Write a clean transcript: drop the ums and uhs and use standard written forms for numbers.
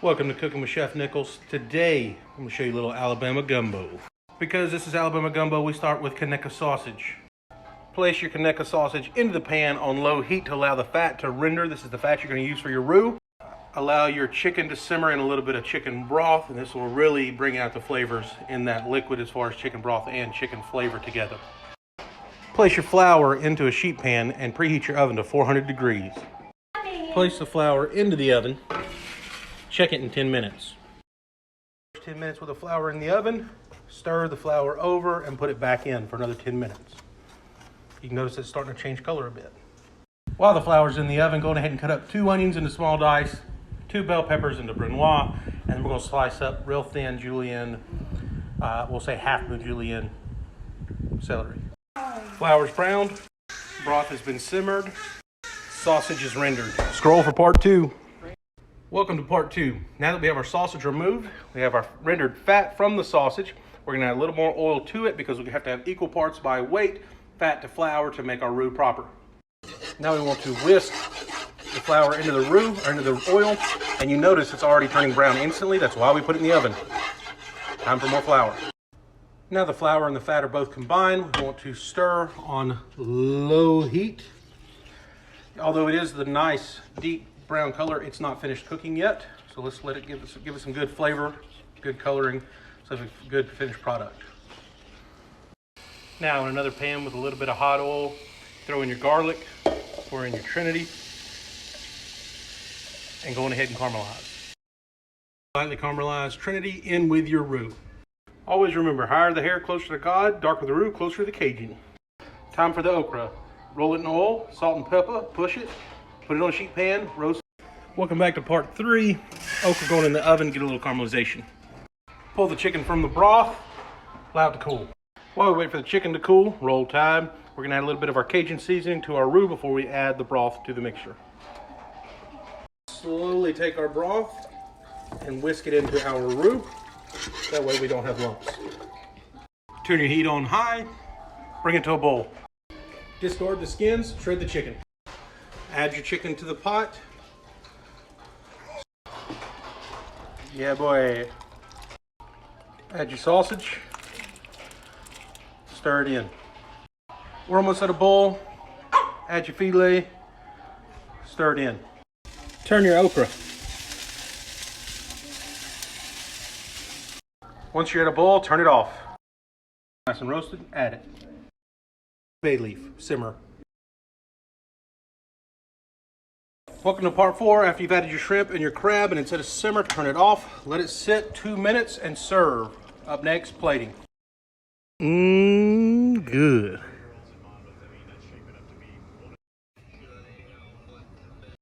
Welcome to Cooking with Chef Nichols. Today, I'm going to show you a little Alabama gumbo. Because this is Alabama gumbo, we start with Kaneka sausage. Place your Kaneka sausage into the pan on low heat to allow the fat to render. This is the fat you're going to use for your roux. Allow your chicken to simmer in a little bit of chicken broth, and this will really bring out the flavors in that liquid as far as chicken broth and chicken flavor together. Place your flour into a sheet pan and preheat your oven to 400 degrees. Place the flour into the oven. Check it in 10 minutes. 10 minutes with the flour in the oven, stir the flour over and put it back in for another 10 minutes. You can notice it's starting to change color a bit. While the flour's in the oven, go ahead and cut up 2 onions into small dice, 2 bell peppers into brunoise, and then we're going to slice up real thin julienne, we'll say half the julienne celery. Flour's browned, broth has been simmered, sausage is rendered. Scroll for part 2. Welcome to part 2. Now that we have our sausage removed, we have our rendered fat from the sausage. We're going to add a little more oil to it because we have to have equal parts by weight, fat to flour to make our roux proper. Now we want to whisk the flour into the roux, or into the oil, and you notice it's already turning brown instantly. That's why we put it in the oven. Time for more flour. Now the flour and the fat are both combined. We want to stir on low heat. Although it is the nice deep brown color, it's not finished cooking yet, so let's let it give us some good flavor, good coloring, so it's a good finished product. Now in another pan with a little bit of hot oil, throw in your garlic, pour in your Trinity, and go on ahead and caramelize. Lightly caramelized Trinity in with your roux. Always remember, higher the hair, closer to God, darker the roux, closer to the Cajun. Time for the okra. Roll it in oil, salt and pepper, push it, put it on a sheet pan, roast. Welcome back to part 3. Okra going in the oven, get a little caramelization. Pull the chicken from the broth, allow it to cool. While we wait for the chicken to cool, roll tide. We're gonna add a little bit of our Cajun seasoning to our roux before we add the broth to the mixture. Slowly take our broth and whisk it into our roux. That way we don't have lumps. Turn your heat on high, bring it to a boil. Discard the skins, shred the chicken. Add your chicken to the pot. Yeah, boy. Add your sausage. Stir it in. We're almost at a boil. Add your filet. Stir it in. Turn your okra. Once you're at a boil, turn it off. Nice and roasted, add it. Bay leaf, simmer. Welcome to part 4. After you've added your shrimp and your crab and instead of simmer, turn it off. Let it sit 2 minutes and serve. Up next, plating. Good.